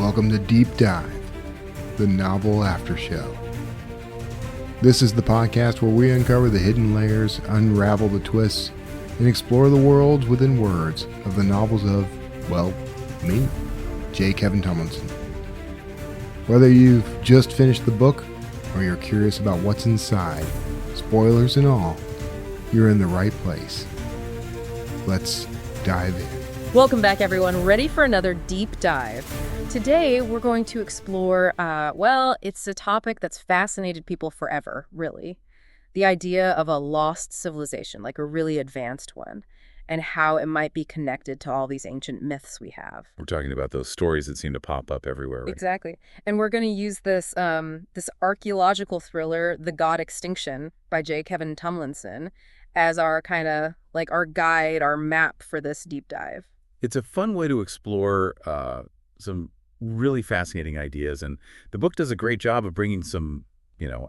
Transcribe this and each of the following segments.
Welcome to Deep Dive, the novel Aftershow. This is the podcast where we uncover the hidden layers, unravel the twists, and explore the worlds within words of the novels of, well, me, J. Kevin Tumlinson. Whether you've just finished the book or you're curious about what's inside, spoilers and all, you're in the right place. Let's dive in. Welcome back, everyone. Ready for another deep dive. Today, we're going to explore, it's a topic that's fascinated people forever, really. The idea of a lost civilization, like a really advanced one, and how it might be connected to all these ancient myths we have. We're talking about those stories that seem to pop up everywhere, right? Exactly. And we're going to use this archaeological thriller, The God Extinction, by J. Kevin Tumlinson, as our kind of, like, our guide, our map for this deep dive. It's a fun way to explore some really fascinating ideas, and the book does a great job of bringing some,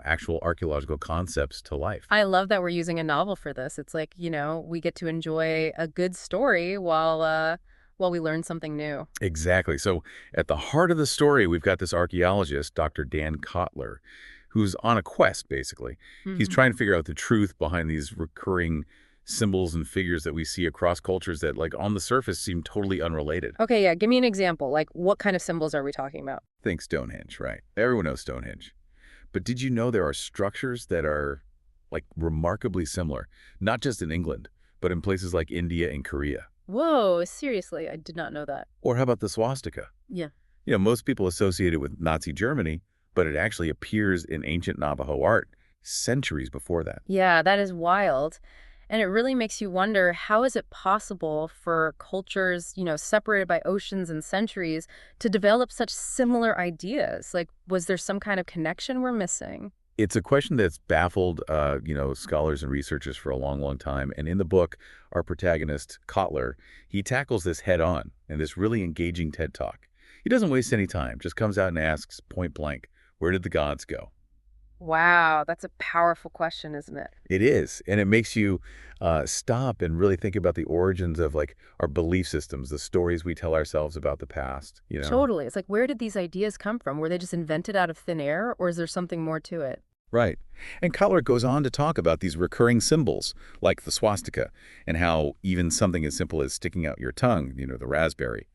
actual archaeological concepts to life. I love that we're using a novel for this. It's like, we get to enjoy a good story while we learn something new. Exactly. So at the heart of the story, we've got this archaeologist, Dr. Dan Kotler, who's on a quest, basically. Mm-hmm. He's trying to figure out the truth behind these recurring symbols and figures that we see across cultures that, like, on the surface seem totally unrelated. Okay, yeah. Give me an example. Like, what kind of symbols are we talking about? Think Stonehenge, right? Everyone knows Stonehenge. But did you know there are structures that are, like, remarkably similar, not just in England, but in places like India and Korea? Whoa, seriously, I did not know that. Or how about the swastika? Yeah. Most people associate it with Nazi Germany, but it actually appears in ancient Navajo art centuries before that. Yeah, that is wild. And it really makes you wonder, how is it possible for cultures, separated by oceans and centuries, to develop such similar ideas? Like, was there some kind of connection we're missing? It's a question that's baffled, scholars and researchers for a long, long time. And in the book, our protagonist, Kotler, he tackles this head on in this really engaging TED Talk. He doesn't waste any time, just comes out and asks point blank, where did the gods go? Wow, that's a powerful question, isn't it? It is, and it makes you stop and really think about the origins of, like, our belief systems, the stories we tell ourselves about the past. Totally. It's like, where did these ideas come from? Were they just invented out of thin air, or is there something more to it? Right. And Kotler goes on to talk about these recurring symbols, like the swastika, and how even something as simple as sticking out your tongue, the raspberry,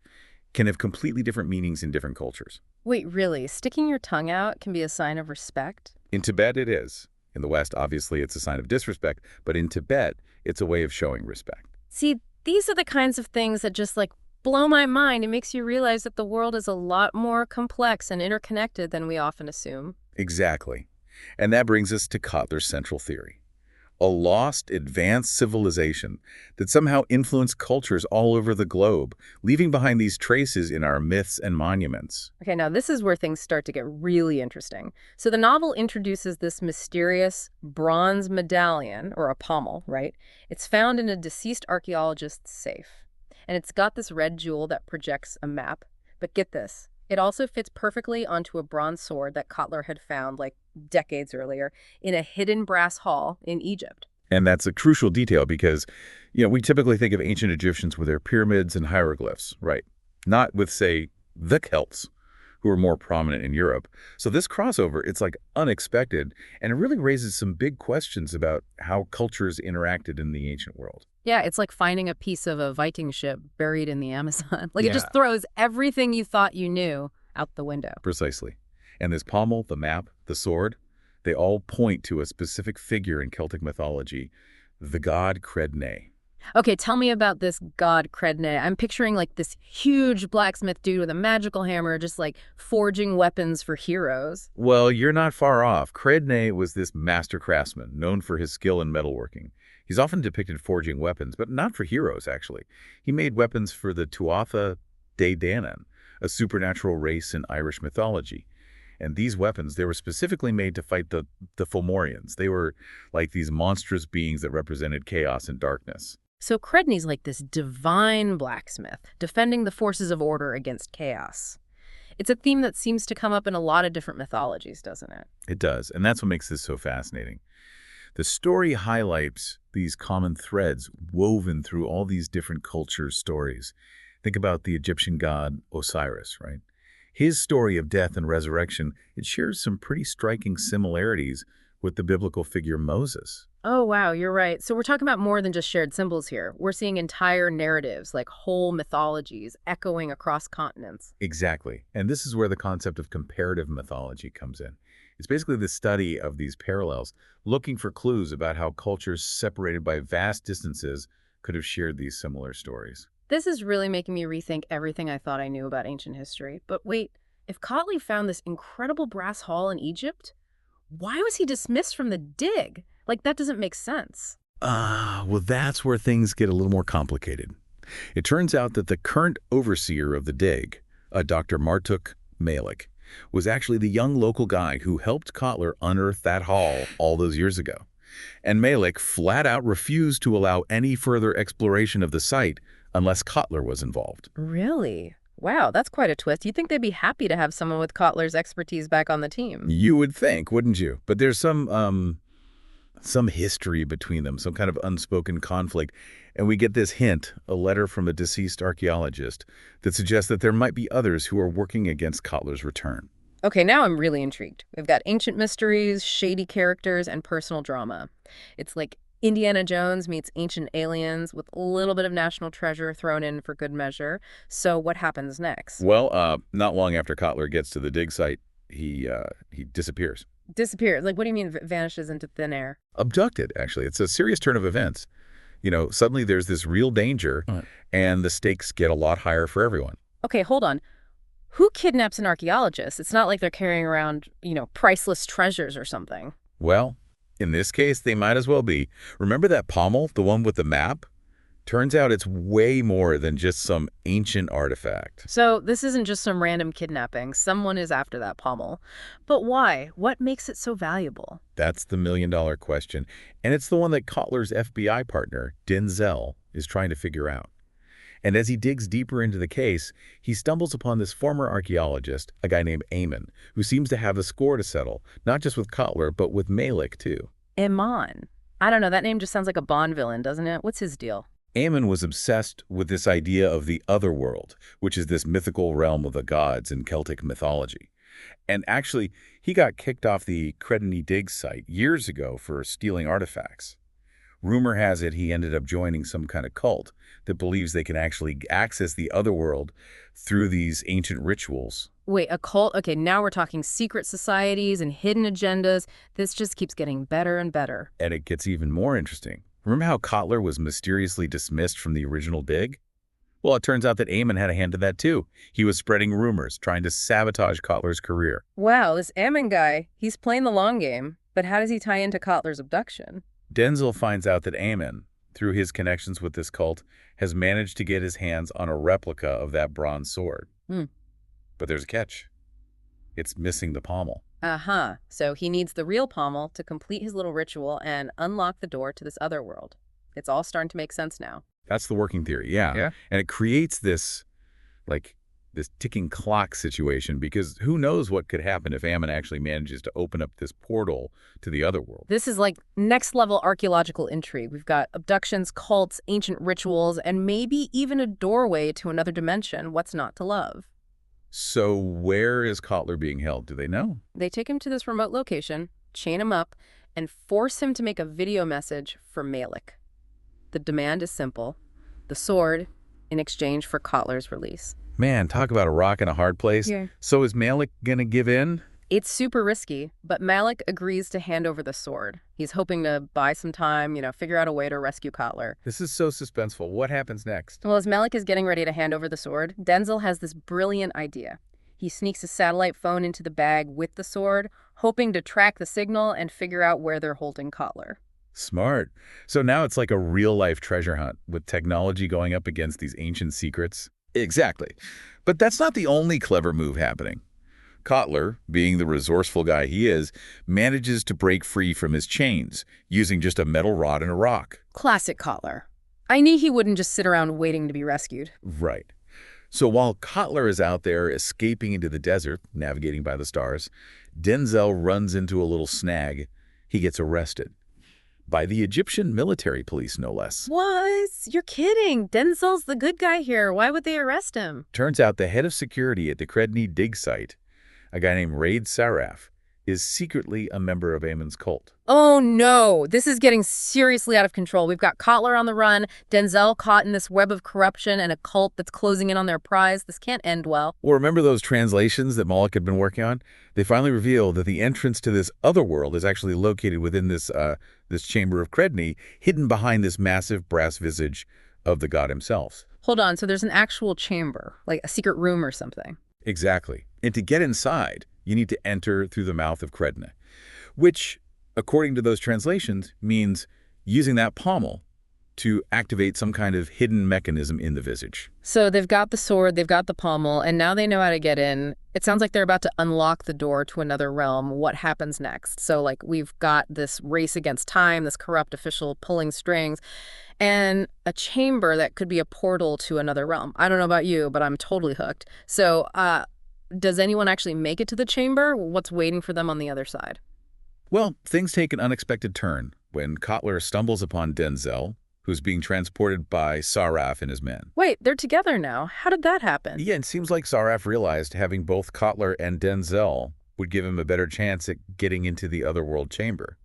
can have completely different meanings in different cultures. Wait, really? Sticking your tongue out can be a sign of respect? In Tibet, it is. In the West, obviously, it's a sign of disrespect, but in Tibet, it's a way of showing respect. See, these are the kinds of things that just, like, blow my mind. It makes you realize that the world is a lot more complex and interconnected than we often assume. Exactly. And that brings us to Kotler's central theory. A lost, advanced civilization that somehow influenced cultures all over the globe, leaving behind these traces in our myths and monuments. Okay, now this is where things start to get really interesting. So the novel introduces this mysterious bronze medallion, or a pommel, right? It's found in a deceased archaeologist's safe. And it's got this red jewel that projects a map. But get this, it also fits perfectly onto a bronze sword that Kotler had found, like, decades earlier in a hidden brass hall in Egypt. And that's a crucial detail because, we typically think of ancient Egyptians with their pyramids and hieroglyphs, right? Not with, say, the Celts, who are more prominent in Europe. So this crossover, it's, like, unexpected, and it really raises some big questions about how cultures interacted in the ancient world. Yeah, it's like finding a piece of a Viking ship buried in the Amazon. It just throws everything you thought you knew out the window. Precisely. And this pommel, the map, the sword, they all point to a specific figure in Celtic mythology, the god Credne. Okay, tell me about this god Credne. I'm picturing, like, this huge blacksmith dude with a magical hammer just, like, forging weapons for heroes. Well, you're not far off. Credne was this master craftsman known for his skill in metalworking. He's often depicted forging weapons, but not for heroes, actually. He made weapons for the Tuatha De Danann, a supernatural race in Irish mythology. And these weapons, they were specifically made to fight the Fomorians. They were like these monstrous beings that represented chaos and darkness. So Credne's like this divine blacksmith, defending the forces of order against chaos. It's a theme that seems to come up in a lot of different mythologies, doesn't it? It does, and that's what makes this so fascinating. The story highlights these common threads woven through all these different cultures' stories. Think about the Egyptian god Osiris, right? His story of death and resurrection, it shares some pretty striking similarities with the biblical figure Moses. Oh, wow, you're right. So we're talking about more than just shared symbols here. We're seeing entire narratives, like whole mythologies, echoing across continents. Exactly. And this is where the concept of comparative mythology comes in. It's basically the study of these parallels, looking for clues about how cultures separated by vast distances could have shared these similar stories. This is really making me rethink everything I thought I knew about ancient history. But wait, if Kotler found this incredible brass hall in Egypt, why was he dismissed from the dig? Like, that doesn't make sense. Well, that's where things get a little more complicated. It turns out that the current overseer of the dig, a Dr. Martuk Malik, was actually the young local guy who helped Kotler unearth that hall all those years ago. And Malik flat out refused to allow any further exploration of the site unless Kotler was involved. Really? Wow, that's quite a twist. You'd think they'd be happy to have someone with Kotler's expertise back on the team. You would think, wouldn't you? But there's some history between them, some kind of unspoken conflict. And we get this hint, a letter from a deceased archaeologist, that suggests that there might be others who are working against Kotler's return. Okay, now I'm really intrigued. We've got ancient mysteries, shady characters, and personal drama. It's like Indiana Jones meets ancient aliens with a little bit of national treasure thrown in for good measure. So what happens next? Well, not long after Kotler gets to the dig site, he disappears. Disappears. Like, what do you mean vanishes into thin air? Abducted, actually. It's a serious turn of events. You know, suddenly there's this real danger, and the stakes get a lot higher for everyone. Okay, hold on. Who kidnaps an archaeologist? It's not like they're carrying around, priceless treasures or something. Well, in this case, they might as well be. Remember that pommel, the one with the map? Turns out it's way more than just some ancient artifact. So this isn't just some random kidnapping. Someone is after that pommel. But why? What makes it so valuable? That's the million-dollar question, and it's the one that Kotler's FBI partner, Denzel, is trying to figure out. And as he digs deeper into the case, he stumbles upon this former archaeologist, a guy named Eamon, who seems to have a score to settle, not just with Kotler, but with Malik, too. Eamon. I don't know, that name just sounds like a Bond villain, doesn't it? What's his deal? Eamon was obsessed with this idea of the Otherworld, which is this mythical realm of the gods in Celtic mythology. And actually, he got kicked off the Credny Dig site years ago for stealing artifacts. Rumor has it he ended up joining some kind of cult that believes they can actually access the Otherworld through these ancient rituals. Wait, a cult? Okay, now we're talking secret societies and hidden agendas. This just keeps getting better and better. And it gets even more interesting. Remember how Kotler was mysteriously dismissed from the original dig? Well, it turns out that Eamon had a hand in that too. He was spreading rumors, trying to sabotage Kotler's career. Wow, this Eamon guy, he's playing the long game. But how does he tie into Kotler's abduction? Denzel finds out that Eamon, through his connections with this cult, has managed to get his hands on a replica of that bronze sword. But there's a catch. It's missing the pommel. So he needs the real pommel to complete his little ritual and unlock the door to this other world. It's all starting to make sense now. That's the working theory, yeah. And it creates this ticking clock situation, because who knows what could happen if Eamon actually manages to open up this portal to the other world. This is like next level archaeological intrigue. We've got abductions, cults, ancient rituals, and maybe even a doorway to another dimension. What's not to love? So where is Kotler being held? Do they know? They take him to this remote location, chain him up, and force him to make a video message for Malik. The demand is simple. The sword in exchange for Kotler's release. Man, talk about a rock and a hard place. Yeah. So is Malik gonna give in? It's super risky, but Malik agrees to hand over the sword. He's hoping to buy some time, figure out a way to rescue Kotler. This is so suspenseful. What happens next? Well, as Malik is getting ready to hand over the sword, Denzel has this brilliant idea. He sneaks a satellite phone into the bag with the sword, hoping to track the signal and figure out where they're holding Kotler. Smart. So now it's like a real-life treasure hunt with technology going up against these ancient secrets. Exactly. But that's not the only clever move happening. Kotler, being the resourceful guy he is, manages to break free from his chains, using just a metal rod and a rock. Classic Kotler. I knew he wouldn't just sit around waiting to be rescued. Right. So while Kotler is out there escaping into the desert, navigating by the stars, Denzel runs into a little snag. He gets arrested. by the Egyptian military police, no less. What? You're kidding. Denzel's the good guy here. Why would they arrest him? Turns out the head of security at the Credney dig site, a guy named Raid Saraf, is secretly a member of Amon's cult. Oh no, this is getting seriously out of control. We've got Kotler on the run, Denzel caught in this web of corruption, and a cult that's closing in on their prize. This can't end well. Well, remember those translations that Moloch had been working on? They finally reveal that the entrance to this other world is actually located within this chamber of Credney, hidden behind this massive brass visage of the god himself. Hold on, so there's an actual chamber, like a secret room or something. Exactly. And to get inside, you need to enter through the mouth of Credney, which, according to those translations, means using that pommel to activate some kind of hidden mechanism in the visage. So they've got the sword, they've got the pommel, and now they know how to get in. It sounds like they're about to unlock the door to another realm. What happens next? So, like, we've got this race against time, this corrupt official pulling strings, and a chamber that could be a portal to another realm. I don't know about you, but I'm totally hooked. So, does anyone actually make it to the chamber? What's waiting for them on the other side? Well, things take an unexpected turn when Kotler stumbles upon Denzel, who's being transported by Saraf and his men. Wait, they're together now. How did that happen? Yeah, it seems like Saraf realized having both Kotler and Denzel would give him a better chance at getting into the Otherworld chamber.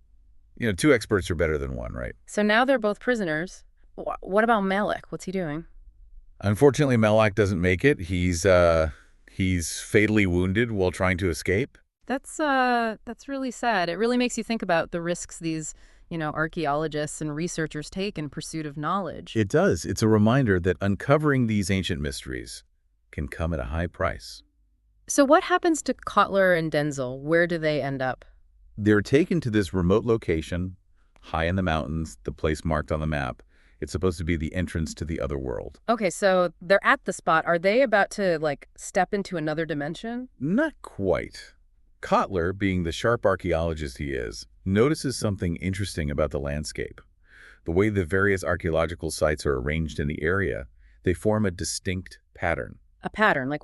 You know, two experts are better than one, right? So now they're both prisoners. What about Malek? What's he doing? Unfortunately, Malak doesn't make it. He's fatally wounded while trying to escape. That's really sad. It really makes you think about the risks these, archaeologists and researchers take in pursuit of knowledge. It does. It's a reminder that uncovering these ancient mysteries can come at a high price. So what happens to Kotler and Denzel? Where do they end up? They're taken to this remote location, high in the mountains, the place marked on the map. It's supposed to be the entrance to the other world. Okay, so they're at the spot. Are they about to, step into another dimension? Not quite. Kotler, being the sharp archaeologist he is, notices something interesting about the landscape. The way the various archaeological sites are arranged in the area, they form a distinct pattern. A pattern?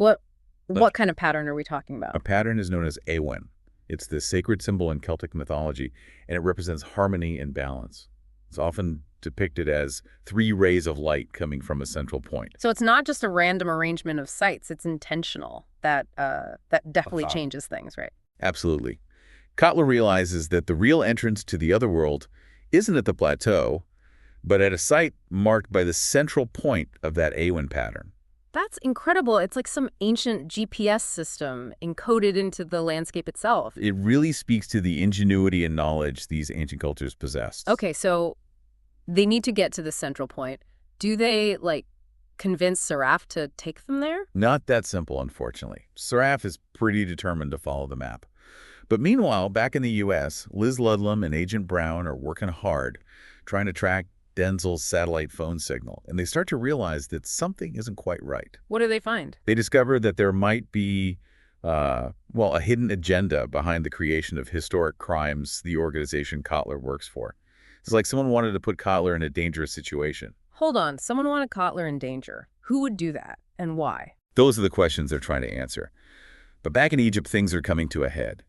What kind of pattern are we talking about? A pattern is known as Awen. It's the sacred symbol in Celtic mythology, and it represents harmony and balance. It's often depicted as 3 rays of light coming from a central point. So it's not just a random arrangement of sites, it's intentional. That definitely changes things, right? Absolutely. Kotler realizes that the real entrance to the other world isn't at the plateau, but at a site marked by the central point of that Awen pattern. That's incredible. It's like some ancient GPS system encoded into the landscape itself. It really speaks to the ingenuity and knowledge these ancient cultures possessed. Okay, so they need to get to the central point. Do they, convince Saraf to take them there? Not that simple, unfortunately. Saraf is pretty determined to follow the map. But meanwhile, back in the U.S., Liz Ludlam and Agent Brown are working hard, trying to track Denzel's satellite phone signal, and they start to realize that something isn't quite right. What do they find? They discover that there might be, a hidden agenda behind the creation of historic crimes the organization Kotler works for. It's like someone wanted to put Kotler in a dangerous situation. Hold on, someone wanted Kotler in danger. Who would do that, and why? Those are the questions they're trying to answer. But back in Egypt, things are coming to a head.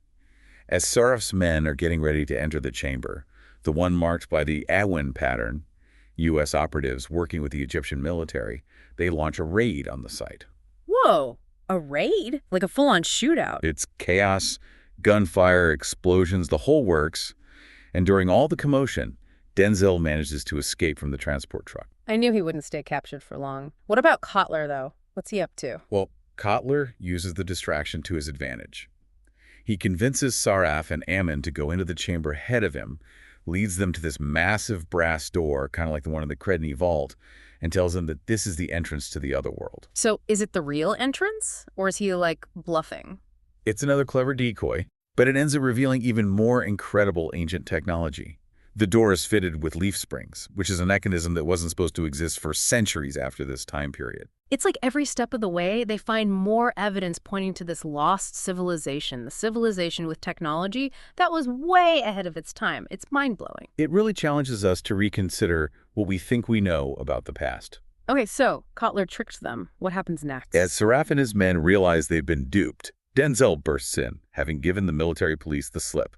As Saraf's men are getting ready to enter the chamber, the one marked by the Awen pattern, U.S. operatives working with the Egyptian military, they launch a raid on the site. Whoa, a raid? Like a full-on shootout? It's chaos, gunfire, explosions, the whole works. And during all the commotion, Denzel manages to escape from the transport truck. I knew he wouldn't stay captured for long. What about Kotler, though? What's he up to? Well, Kotler uses the distraction to his advantage. He convinces Saraf and Amon to go into the chamber ahead of him, leads them to this massive brass door, kind of like the one in the Credney vault, and tells them that this is the entrance to the other world. So is it the real entrance, or is he, bluffing? It's another clever decoy, but it ends up revealing even more incredible ancient technology. The door is fitted with leaf springs, which is a mechanism that wasn't supposed to exist for centuries after this time period. It's like every step of the way, they find more evidence pointing to this lost civilization, the civilization with technology that was way ahead of its time. It's mind-blowing. It really challenges us to reconsider what we think we know about the past. Okay, so Kotler tricked them. What happens next? As Saraf and his men realize they've been duped, Denzel bursts in, having given the military police the slip.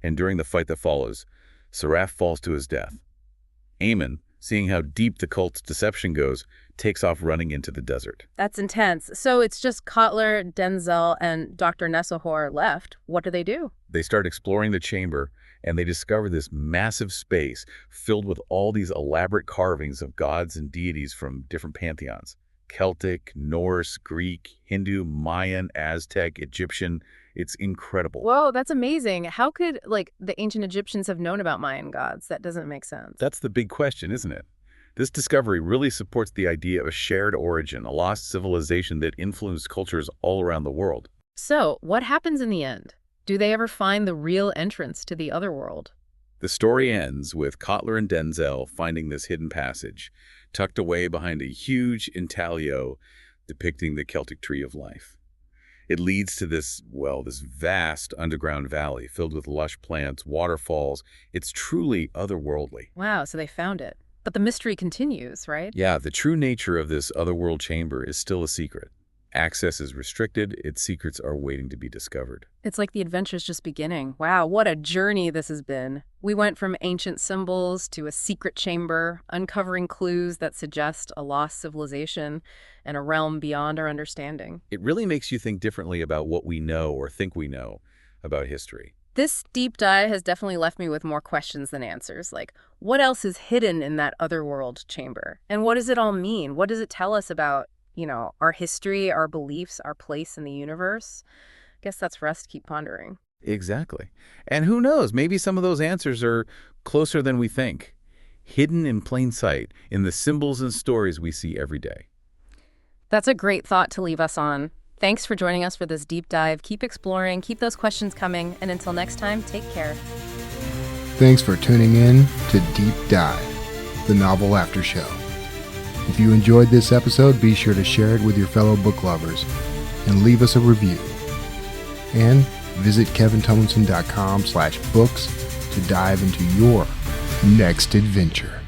And during the fight that follows, Seraph falls to his death. Aemon, seeing how deep the cult's deception goes, takes off running into the desert. That's intense. So it's just Kotler, Denzel, and Dr. Nesselhor left. What do? They start exploring the chamber, and they discover this massive space filled with all these elaborate carvings of gods and deities from different pantheons. Celtic, Norse, Greek, Hindu, Mayan, Aztec, Egyptian. It's incredible. Whoa, that's amazing. How could, the ancient Egyptians have known about Mayan gods? That doesn't make sense. That's the big question, isn't it? This discovery really supports the idea of a shared origin, a lost civilization that influenced cultures all around the world. So, what happens in the end? Do they ever find the real entrance to the Otherworld? The story ends with Kotler and Denzel finding this hidden passage, tucked away behind a huge intaglio depicting the Celtic tree of life. It leads to this vast underground valley filled with lush plants, waterfalls. It's truly otherworldly. Wow, so they found it. But the mystery continues, right? Yeah, the true nature of this otherworld chamber is still a secret. Access is restricted, its secrets are waiting to be discovered. It's like the adventure's just beginning. Wow, what a journey this has been. We went from ancient symbols to a secret chamber, uncovering clues that suggest a lost civilization and a realm beyond our understanding. It really makes you think differently about what we know or think we know about history. This deep dive has definitely left me with more questions than answers. Like, what else is hidden in that otherworld chamber? And what does it all mean? What does it tell us about, our history, our beliefs, our place in the universe? I guess that's for us to keep pondering. Exactly. And who knows, maybe some of those answers are closer than we think, hidden in plain sight in the symbols and stories we see every day. That's a great thought to leave us on. Thanks for joining us for this deep dive. Keep exploring, keep those questions coming, and until next time, take care. Thanks for tuning in to Deep Dive, the novel Aftershow. If you enjoyed this episode, be sure to share it with your fellow book lovers and leave us a review. And visit kevintumlinson.com/books to dive into your next adventure.